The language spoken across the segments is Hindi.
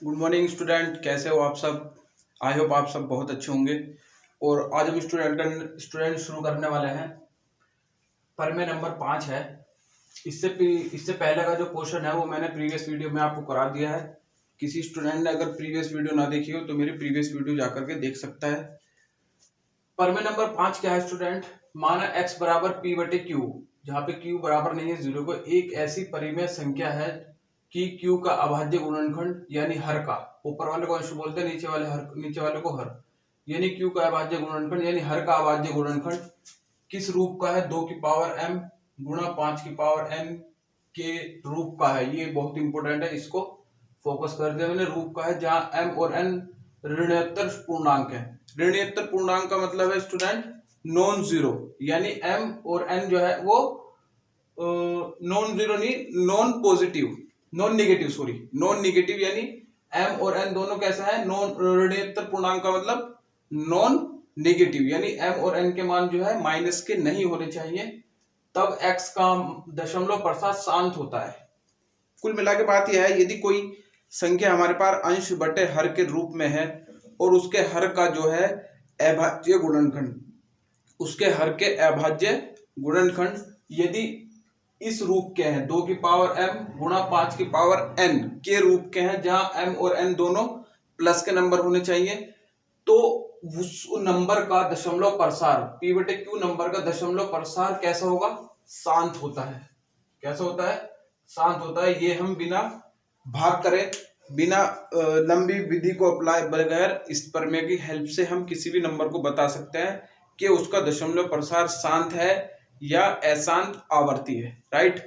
गुड मॉर्निंग स्टूडेंट, कैसे हो आप सब। आई होप आप सब बहुत अच्छे होंगे। और आज हम स्टूडेंट शुरू करने वाले हैं। प्रमेय नंबर 5 है। इससे पहले का जो क्वेश्चन है वो मैंने प्रीवियस वीडियो में आपको करा दिया है। किसी स्टूडेंट ने अगर प्रीवियस वीडियो ना देखी हो तो मेरी प्रीवियस वीडियो जाकर के देख सकता है। प्रमेय नंबर 5 क्या है स्टूडेंट। माना x बराबर p बटे क्यू, जहाँ पे q बराबर नहीं है 0 को, एक ऐसी परिमेय संख्या है कि q का अभाज्य गुणनखंड यानी हर का, ऊपर वाले को अंश बोलते हैं, नीचे वाले को हर, यानी q का अभाज्य गुणनखंड यानी हर का अभाज्य गुणनखंड किस रूप का है, 2 की पावर m गुणा 5 की पावर n के रूप का है। ये बहुत इंपॉर्टेंट है, इसको फोकस कर दिया मैंने। रूप का है जहां m और n ऋणात्मक पूर्णांक है। ऋणात्मक पूर्णांक का मतलब है स्टूडेंट नॉन जीरो, यानी m और n जो है वो नॉन जीरो नहीं, नॉन पॉजिटिव, नॉन नेगेटिव, यानी m और n दोनों कैसा है, नॉन ऋणात्मक पूर्णांक का मतलब नॉन नेगेटिव, यानी m और n के मान जो है माइनस के नहीं होने चाहिए, तब x का दशमलव प्रसाद शांत होता है। कुल मिला के बात यह है, यदि कोई संख्या हमारे पास अंश बटे हर के रूप में है और उसके हर का जो है अभाज्य गुणनखंड, उसके हर के अभाज्य गुणनखंड यदि इस रूप के हैं, 2 की पावर m गुणा 5 की पावर n के रूप के हैं, जहां m और n दोनों प्लस के नंबर होने चाहिए, तो उस नंबर का दशमलव प्रसार p बटे q नंबर का दशमलव प्रसार कैसा होगा, शांत होता है। कैसा होता है, शांत होता है। ये हम बिना भाग करे, बिना लंबी विधि को अप्लाई बगैर इस प्रमेय की हेल्प से हम किसी भी नंबर को बता सकते हैं कि उसका दशमलव प्रसार शांत है या अशांत आवर्ती है। राइट।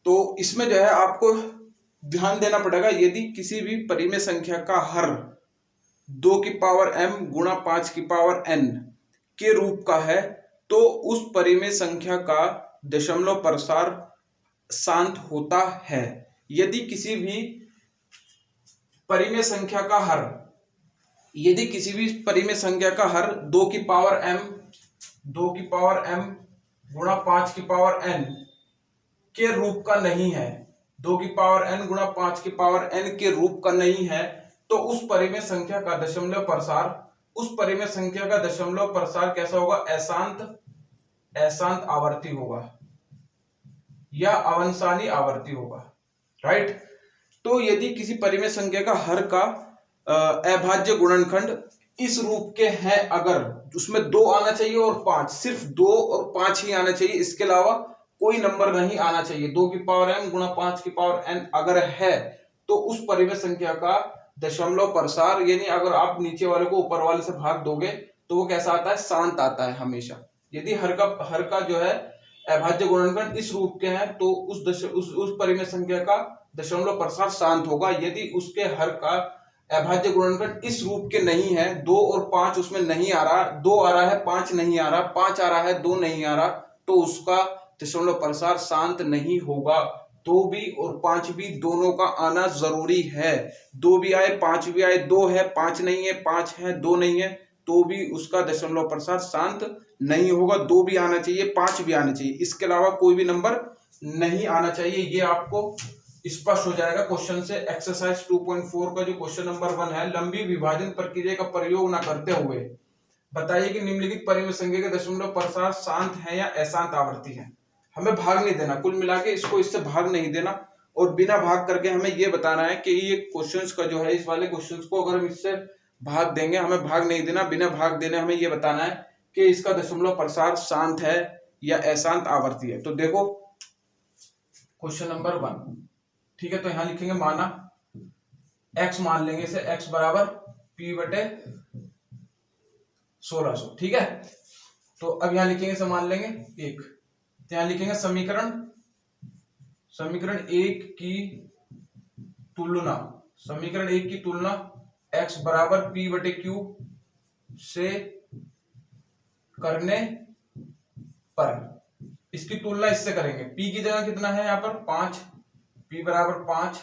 तो इसमें जो है आपको ध्यान देना पड़ेगा, यदि किसी भी परिमेय संख्या का हर 2 की पावर m गुणा 5 की पावर n के रूप का है, तो उस परिमेय संख्या का दशमलव प्रसार शांत होता है। यदि किसी भी परिमेय संख्या का हर, यदि किसी भी परिमेय संख्या का हर 2 की पावर m गुणा 5 की पावर n के रूप का नहीं है, 2 की पावर n गुणा 5 की पावर n के रूप का नहीं है, तो उस परिमेय संख्या का दशमलव प्रसार, उस परिमेय संख्या का दशमलव प्रसार कैसा होगा, अशांत आवर्ती होगा या अवंसानी आवर्ती होगा। राइट। तो यदि किसी परिमेय संख्या का हर का अभाज्य गुणनखंड इस रूप के हैं, अगर उसमें 2 आना चाहिए और 5, सिर्फ 2 और 5 ही आना चाहिए, इसके अलावा कोई नंबर नहीं आना चाहिए, 2 की पावर m गुणा 5 की पावर n अगर है, तो उस परिमेय संख्या का दशमलव प्रसार, यानी अगर आप नीचे वाले को ऊपर वाले से भाग दोगे तो वो कैसा आता है, शांत आता है हमेशा। यदि हर का जो है अभाज्य गुणनखंड इस रूप के हैं, तो उस परिमेय संख्या का दशमलव प्रसार शांत होगा। यदि उसके हर का अभाज्य गुणनखंड इस रूप के नहीं है, 2 और 5 उसमें नहीं आ रहा, 2 आ रहा है 5 नहीं आ रहा, 5 आ रहा है 2 नहीं आ रहा, तो उसका दशमलव प्रसार शांत नहीं होगा। 2 भी और 5 भी दोनों का आना जरूरी है। 2 भी आए 5 भी आए, 2 है 5 नहीं है, 5 है 2 नहीं है, तो भी उसका दशमलव प्रसार शांत नहीं होगा। 2 भी आना चाहिए, 5 भी आना चाहिए, इसके अलावा कोई भी नंबर नहीं आना चाहिए। ये आपको स्पष्ट हो जाएगा क्वेश्चन से। एक्सरसाइज 2.4 का जो क्वेश्चन नंबर 1 है, लंबी विभाजन प्रक्रिया का प्रयोग न करते हुए बताइए कि निम्नलिखित परिमेय संख्या के दशमलव प्रसार शांत है या अशांत आवर्ती है। हमें भाग नहीं देना, कुल मिला के इसको इससे भाग नहीं देना, और बिना भाग करके हमें ये बताना है कि ये क्वेश्चंस का जो है, इस वाले क्वेश्चंस को अगर हम इससे भाग देंगे, हमें भाग नहीं देना, बिना भाग देने हमें ये बताना है कि इसका दशमलव प्रसार शांत है या अशांत आवर्ती है। तो देखो क्वेश्चन नंबर 1, ठीक है। तो यहां लिखेंगे माना x, मान लेंगे इसे x बराबर p बटे 1600, ठीक है। तो अब यहां लिखेंगे इसे, मान लेंगे 1, तो यहां लिखेंगे समीकरण 1 की तुलना, समीकरण 1 की तुलना x बराबर p बटे q से करने पर, इसकी तुलना इससे करेंगे। p की जगह कितना है यहाँ पर 5, p बराबर 5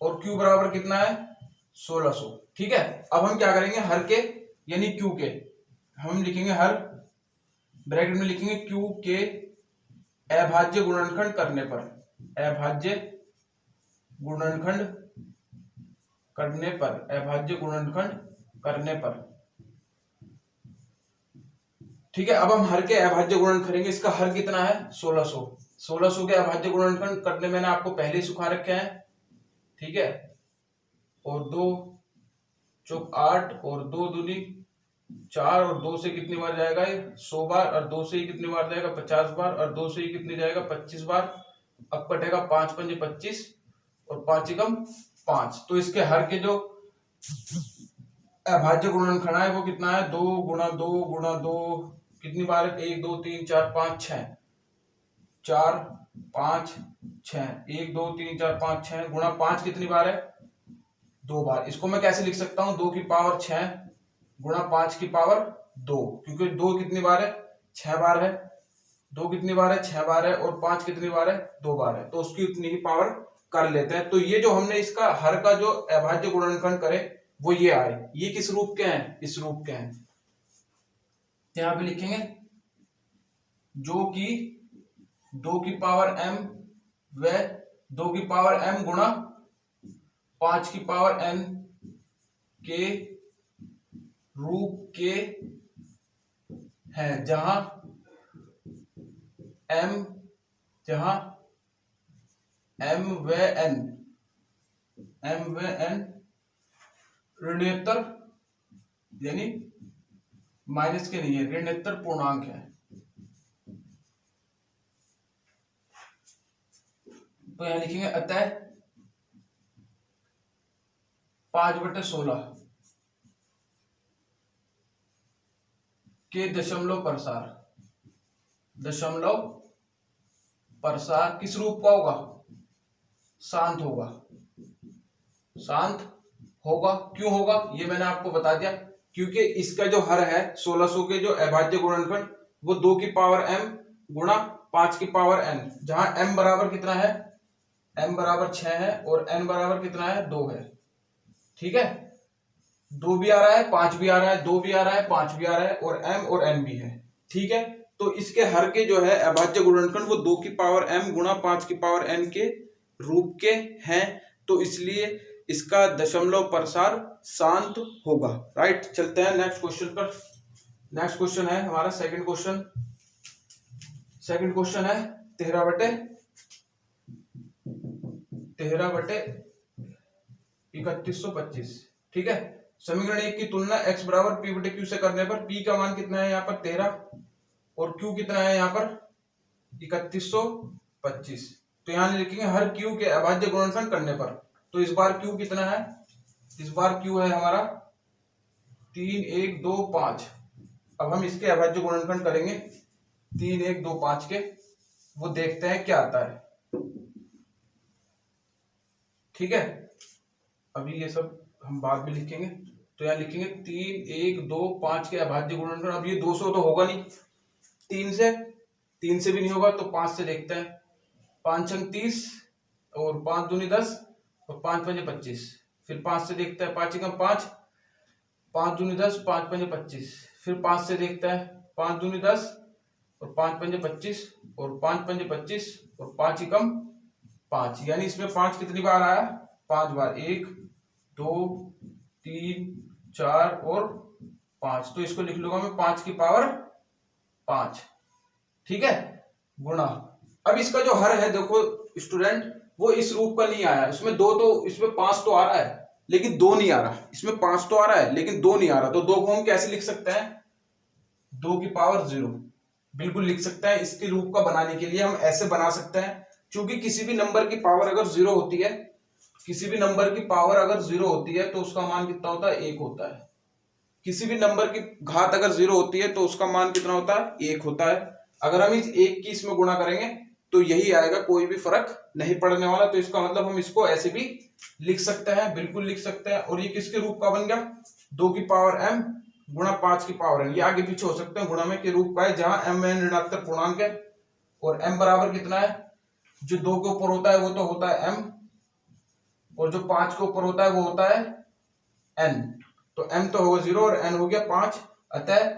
और q बराबर कितना है 1600, ठीक है। अब हम क्या करेंगे, हर के यानी q के हम लिखेंगे, हर ब्रैकेट में लिखेंगे q के अभाज्य गुणनखंड करने पर, अभाज्य गुणनखंड करने पर, अभाज्य गुणनखंड करने पर। ठीक है, अब हम हर के अभाज्य गुणन करेंगे। इसका हर कितना है 1600। 1600 के अभाज्य गुणनखंड करने मैंने आपको पहले ही सिखा रखे हैं। ठीक है, और 2 चौक 8 और 2 दूनी 4 और 2 से कितनी बार जाएगा ये 100 बार, और 2 से ही कितनी बार जाएगा 50 बार, और 2 से ही कितनी जाएगा 25 बार। अब कटेगा 5 पंजे 25 और 5 एकम 5। तो इसके हर के जो अभाज्य गुणनखंड है वो कितना है 2 गुणा 2 गुणा 2, कितनी बार है 1 2 3 4 5 6, 4 5 6, 1 2 3 4 5 6 गुणा 5 कितनी बार है 2 बार। इसको मैं कैसे लिख सकता हूं 2 की पावर 6 गुणा 5 की पावर 2, क्योंकि 2 कितनी बार है 6 बार है, 2 कितनी बार है 6 बार है, और 5 कितनी बार है 2 बार है, तो उसकी उतनी ही पावर कर लेते हैं। तो ये जो हमने इसका हर का जो अभाज्य गुणनखंड करे वो ये आए। ये किस रूप के हैं, इस रूप के हैं। यहां पे लिखेंगे जो कि 2 की पावर m व 2 की पावर m गुणा 5 की पावर n के रूप के हैं, जहां m व n ऋणोत्तर यानी माइनस के नहीं है, ऋणोत्तर पूर्णांक है। तो यहां लिखेंगे अतः 5/16 के दशमलव प्रसार किस रूप का होगा, शांत होगा। शांत होगा, क्यों होगा ये मैंने आपको बता दिया, क्योंकि इसका जो हर है 1600 के जो अभाज्य गुणनखंड वो 2 की पावर m गुणा 5 की पावर n, जहां m बराबर कितना है, m बराबर 6 है और n बराबर कितना है 2 है। ठीक है, 2 भी आ रहा है 5 भी आ रहा है, 2 भी आ रहा है 5 भी आ रहा है, और m और n भी है। ठीक है, तो इसके हर के जो है अभाज्य गुणनखंड वो 2 की पावर m गुणा 5 की पावर n के रूप के हैं, तो इसलिए इसका दशमलव प्रसार शांत होगा। राइट, चलते हैं नेक्स्ट क्वेश्चन पर। नेक्स्ट क्वेश्चन है हमारा सेकंड क्वेश्चन। सेकंड क्वेश्चन है 13/3125। ठीक है, समीकरण 1 की तुलना x बराबर p/q से करने पर p का मान कितना है यहाँ पर 13 और q कितना है यहाँ पर 3125। तो यहाँ लिखेंगे हर q के अभाज्य गुणनखंड करने पर। तो इस बार q कितना है, इस बार q है हमारा 3 1 2 5। अब हम इसके अभाज्य गुणनखंड करेंगे 3 1 2 5 के, वो देखते हैं क्या आता है। ठीक है, अभी ये सब हम बाद में लिखेंगे। तो यहाँ लिखेंगे 3 1 2 5 के अभाज्य गुणनखंड। अब ये 200 तो होगा नहीं, 3 से भी नहीं होगा, तो 5 से देखते हैं। 5 छंग 30 और 5 दूनी 10 और 5 पंजे 25। फिर 5 से देखते हैं, 5 एकम 5, 5 दूनी 10, 5 पंजे 25। फिर 5 से देखते हैं, 5 दूनी 10 और 5 पंजे 25 और 5 पंजे 25 और 5 एकम 5, यानी इसमें 5 कितनी बार आया 5 बार, 1 2 3 4 और 5। तो इसको लिख लूंगा मैं 5 की पावर 5। ठीक है, गुणा। अब इसका जो हर है देखो स्टूडेंट, वो इस रूप का नहीं आया। इसमें 2 तो, इसमें 5 तो आ रहा है लेकिन 2 नहीं आ रहा। इसमें 5 तो आ रहा है लेकिन 2 नहीं आ रहा। तो 2 को हम कैसे लिख सकते हैं, 2 की पावर 0 बिल्कुल लिख सकते हैं। इसके रूप का बनाने के लिए हम ऐसे बना सकते हैं, क्योंकि किसी भी नंबर की पावर अगर 0 होती है, किसी भी नंबर की पावर अगर 0 होती है तो उसका मान कितना होता है 1 होता है। किसी भी नंबर की घात अगर 0 होती है तो उसका मान कितना होता है 1 होता है। अगर हम इस 1 की इसमें गुणा करेंगे तो यही आएगा, कोई भी फर्क नहीं पड़ने वाला। तो इसका मतलब हम इसको ऐसे भी लिख सकते हैं, बिल्कुल लिख सकते हैं। और ये किसके रूप का बन गया, 2 की पावर m गुणा 5 की पावर n। ये आगे पीछे हो सकते हैं, गुणा में के रूप का है, जहां m n ऋणात्मक पूर्णांक है और m बराबर कितना है, जो 2 के ऊपर होता है वो तो होता है m, और जो 5 के ऊपर होता है वो होता है n। तो m तो होगा 0 और n हो गया 5। अतः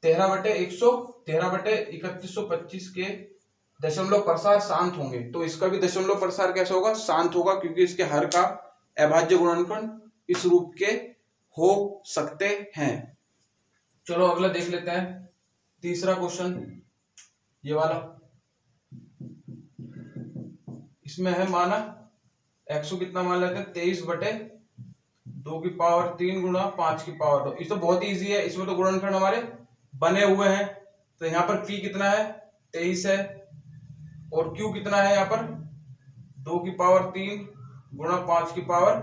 13/3125 के दशमलव प्रसार शांत होंगे। तो इसका भी दशमलव प्रसार कैसा होगा, शांत होगा, क्योंकि इसके हर का अभाज्य गुणनखंड इस रूप के हो सकते हैं। चलो अगला देख लेते हैं, तीसरा क्वेश्चन ये वाला। इसमें है माना x को कितना मान लेते हैं 23/2 गुणा 5 की पावर 2। ये तो बहुत इजी है, इसमें तो गुणनखंड हमारे बने हुए हैं। तो यहाँ पर p कितना है 23 है, और q कितना है यहाँ पर 2 गुणा 5 की पावर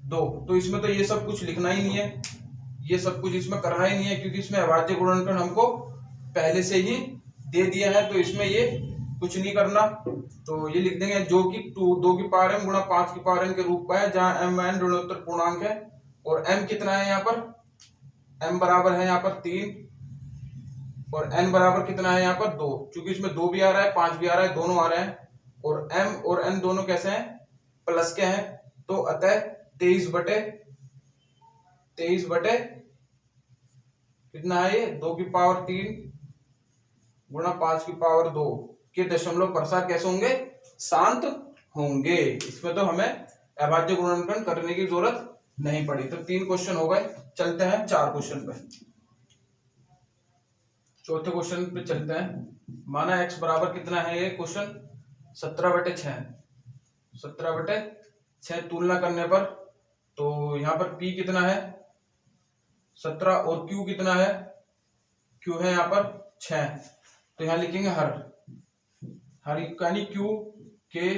2। तो इसमें तो ये सब कुछ लिखना ही नहीं है, ये सब कुछ इसमें करना ही नहीं है, क्योंकि इसमें अभाज्य गुणनखंड हमको पहले से ही दे दिया है। तो इसमें ये कुछ नहीं करना, तो ये लिख देंगे जो कि 2 की पावर m गुणा 5 की पावर n के रूप का है, जहां m n ऋणोत्तर पूर्णांक है। और m कितना है यहाँ पर, m बराबर है यहाँ पर 3, और n बराबर कितना है यहाँ पर 2। क्योंकि इसमें 2 भी आ रहा है 5 भी आ रहा है, दोनों आ रहे हैं, और m और n दोनों कैसे हैं प्लस के हैं। तो अतः 23 बटे कितना है ये 2 की पावर 3 गुणा 5 की पावर 2 के दशमलव प्रसार कैसे होंगे, शांत होंगे। इसमें तो हमें अभाज्य गुणनखंड करने की जरूरत नहीं पड़ी। तो 3 क्वेश्चन हो गए। चलते हैं 4 क्वेश्चन पे। चौथे क्वेश्चन पे चलते हैं। माना x बराबर कितना है, ये क्वेश्चन 17/6। 17/6 तुलना करने पर तो यहाँ पर p कितना है 17, और q कितना है, q है यहाँ पर 6। तो यहाँ लिखेंगे हर यानी q के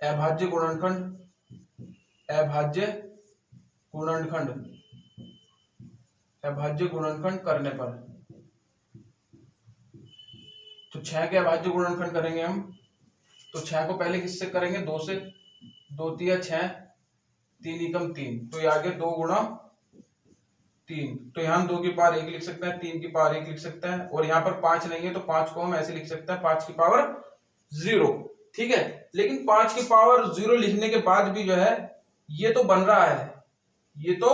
अभाज्य गुणनखंड करने पर, तो 6 के अभाज्य गुणनखंड करेंगे हम। तो 6 को पहले किससे करेंगे 2 से, 2 तिया 6, 3 एकम 3, तो ये आगे 2 गुणा 3। तो यहाँ 2 की पावर 1 लिख सकते हैं, 3 की पावर 1 लिख सकते हैं, और यहाँ पर 5 नहीं है तो 5 को हम ऐसे लिख सकते हैं 5 की पावर 0। ठीक है, लेकिन 5 की पावर 0 लिखने के बाद भी जो है ये तो बन रहा है, ये तो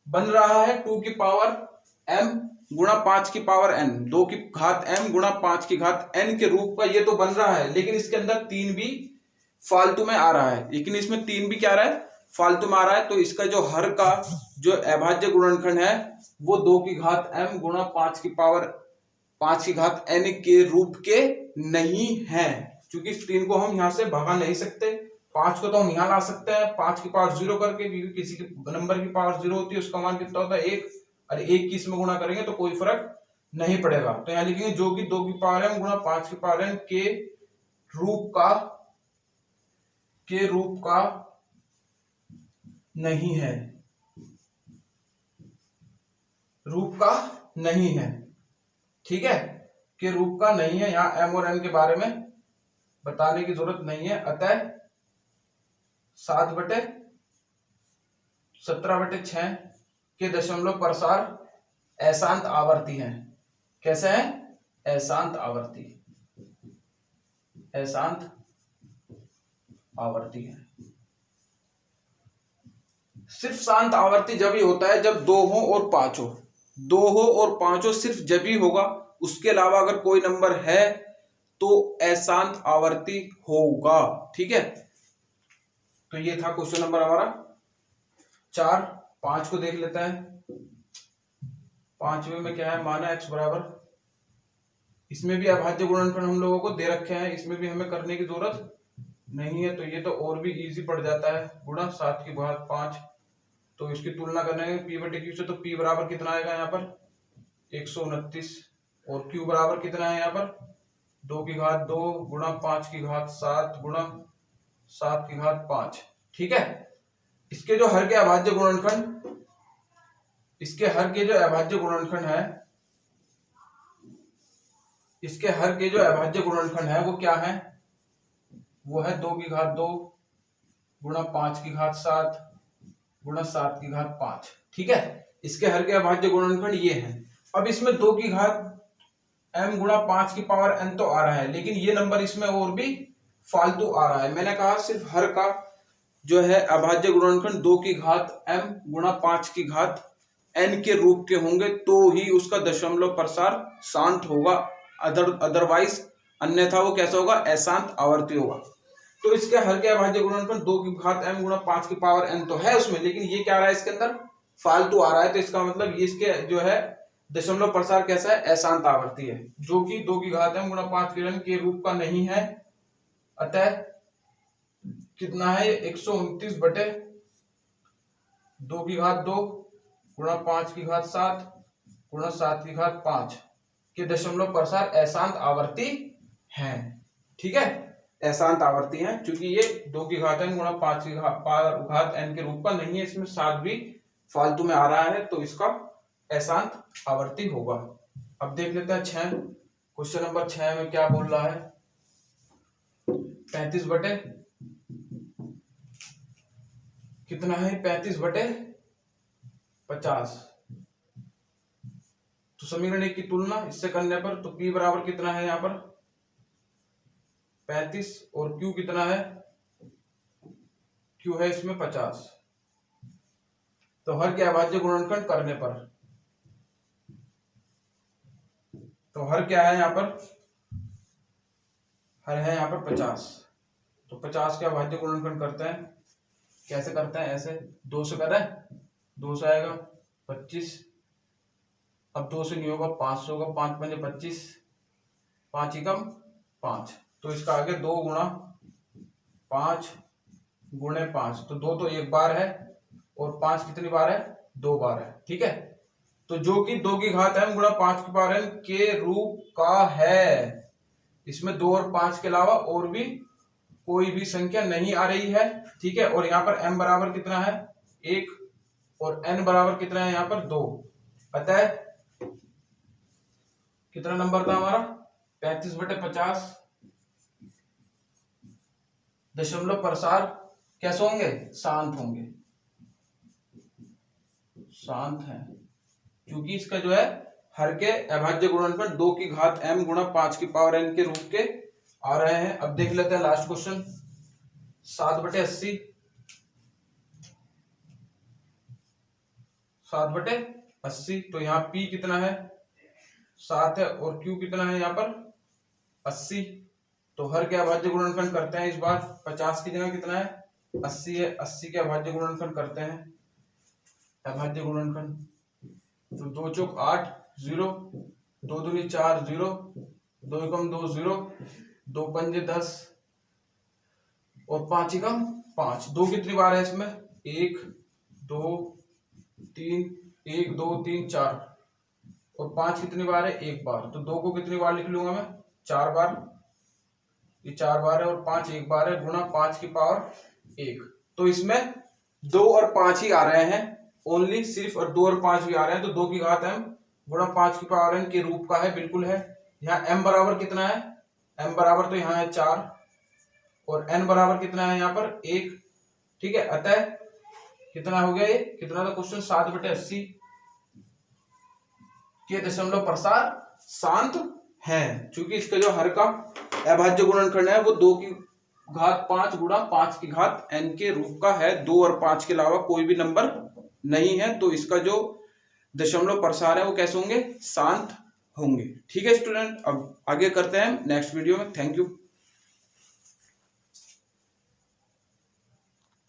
बन रहा है 2 की पावर m गुणा 5 की पावर n, 2 की घात m गुणा 5 की घात n के रूप का ये तो बन रहा है। लेकिन इसके अंदर 3 भी फालतू में आ रहा है, लेकिन इसमें 3 भी क्या आ रहा है फालतू में आ रहा है। तो इसका जो हर का जो अभाज्य गुणनखंड है वो 2 की घात m गुणा 5 की पावर 5 की घात n के रूप के नहीं है, क्योंकि इस 3 को हम यहां से भगा नहीं सकते। 5 को तो हम यहां ला सकते हैं 5 की पावर 0 करके, क्योंकि किसी की नंबर की पावर 0 होती है उसका मान कितना होता है 1, और 1 की इसमें गुणा करेंगे तो कोई फर्क नहीं पड़ेगा। तो यहाँ लिखेंगे जो कि 2 की पावर m गुणा 5 की पावर n के रूप का नहीं है, रूप का नहीं है। ठीक है, के रूप का नहीं है। यहाँ m और n के बारे में बताने की जरूरत नहीं है। अतः 7/17/6 के दशमलव प्रसार अशांत आवर्ती हैं। कैसे हैं, अशांत आवर्ती है। सिर्फ शांत आवर्ती जब ही होता है जब 2 हो और 5 हो, 2 हो और 5 हो, सिर्फ जब ही होगा। उसके अलावा अगर कोई नंबर है तो अशांत आवर्ती होगा। ठीक है, तो ये था क्वेश्चन नंबर हमारा 4। 5 को देख लेते हैं। 5वें में क्या है, माना x बराबर, इसमें भी अभाज्य गुणनखंड हम लोगों को दे रखे हैं, इसमें भी हमें करने की जरूरत नहीं है। तो ये तो और भी इजी पड़ जाता है, गुणा 7 की घात 5। तो इसकी तुलना करने p/q से, तो p बराबर कितना आएगा यहाँ पर 129, और q बराबर कितना है यहाँ पर 2 की घात 2 गुणा 5 की घात 7 गुणा 7 की घात 5। ठीक है, इसके जो हर के अभाज्य गुणनखंड, इसके हर के जो अभाज्य गुणनखंड है, इसके हर के जो अभाज्य गुणनखंड है वो क्या है, वो है 2 की घात 2 गुणा 5 की घात 7 गुणा 7 की घात 5। ठीक है, इसके हर के अभाज्य गुणनखंड ये है। अब इसमें 2 की घात m गुणा 5 की पावर n तो आ रहा है, लेकिन ये नंबर इसमें और भी फालतू आ रहा है। मैंने कहा सिर्फ हर का जो है अभाज्य गुणनखंड 2 की घात m गुणा 5 की घात n के रूप के होंगे तो ही उसका दशमलव प्रसार शांत होगा, अदरवाइज अन्यथा वो कैसा होगा, अशांत आवर्ती होगा। तो इसके हर के अभाज्य गुणनफल 2 की घात m गुणा 5 की पावर n तो है उसमें, लेकिन ये क्या आ रहा है इसके अंदर फालतू आ रहा है। तो इसका मतलब ये इसके जो है दशमलव प्रसार कैसा है, अशांत आवर्ती है, जो कि 2 की घात m गुणा 5 किरण के रूप का नहीं है। अतः कितना है, 129 बटे 2 की घात 2 गुणा 5 की घात 7 गुणा 7 की घात 5 के दशमलव प्रसार अशांत आवर्ती हैं। ठीक है, अशांत आवर्ती हैं, क्योंकि ये 2 की घात n गुणा 5 की घात n के रूप का नहीं है, इसमें 7 भी फालतू में आ रहा है, तो इसका अशांत आवर्ती होगा। अब देख लेते हैं 6 क्वेश्चन नंबर 6 में क्या बोल रहा है। 35 बटे कितना है, 35 बटे 50। तो समीकरण एक की तुलना इससे करने पर तो P बराबर कितना है यहाँ पर 35 और Q कितना है, Q है इसमें 50। तो हर के अभाज्य गुणनखंड करने पर, तो हर क्या है यहाँ पर, हर है यहाँ पर 50। तो 50 के अभाज्य गुणनखंड करते हैं, कैसे करते हैं, ऐसे 2 से करें, 2 से आएगा 25, अब 2 से नहीं होगा 5 से होगा, 5 पंजे 25, 5 एकम 5, तो इसका आगे 2 गुणा 5 गुणे 5, तो 2 तो एक बार है और 5 कितनी बार है, 2 बार है। ठीक है, तो जो कि 2 की घात m गुणा 5 की पावर n के रूप का है। इसमें 2 और 5 के अलावा और भी कोई भी संख्या नहीं आ रही है। ठीक है, और यहाँ पर m बराबर कितना है 1 और n बराबर कितना है यहाँ पर 2। अतः कितना नंबर था हमारा 35 बटे 50। दशमलव प्रसार कैसे होंगे, शांत होंगे, शांत है, क्योंकि इसका जो है हर के अभाज्य गुणनफल 2 की घात m गुणा 5 की पावर n के रूप के आ रहे हैं। अब देख लेते हैं लास्ट क्वेश्चन 7 बटे 80, 7 बटे 80। तो यहाँ P कितना है 7 है और Q कितना है यहाँ पर 80। तो हर के अभाज्य गुणनफल करते हैं, इस बार 50 की जगह कितना है 80 है, 80 के अभाज्य गुणनफल करते हैं, अभाज्य गुणनफल तो 2 चौक 8 0, 2 दूनी 4 0, 2 एकम 2 0, 2 पंजे 10 और 5 एकम 5। 2 कितनी बार है इसमें 1 2 3, 1 2 3 4 और 5 कितनी बार है 1 बार। तो 2 को कितनी बार लिख लूंगा मैं 4 बार, ये 4 बार है और 5 1 बार है, गुणा 5 की पावर 1। तो इसमें 2 और 5 ही आ रहे हैं ओनली, सिर्फ, और 2 और 5 भी आ रहे हैं। तो 2 की घात m गुणा 5 की पावर n के रूप का है, बिल्कुल है। यहाँ m बराबर कितना है, m बराबर तो यहाँ है 4 और n बराबर कितना है यहाँ पर 1। ठीक है, अतः कितना हो गया, ये कितना था क्वेश्चन 7 बटे 80 के दशमलव प्रसार शांत है, क्योंकि इसका जो हर का अभाज्य गुणनखंड है वो 2 की घात 5 गुणा 5 की घात n के रूप का है, 2 और 5 के अलावा कोई भी नंबर नहीं है। तो इसका जो दशमलव प्रसार है वो कैसे होंगे, शांत होंगे। ठीक है स्टूडेंट, अब आगे करते हैं नेक्स्ट वीडियो में। Thank you.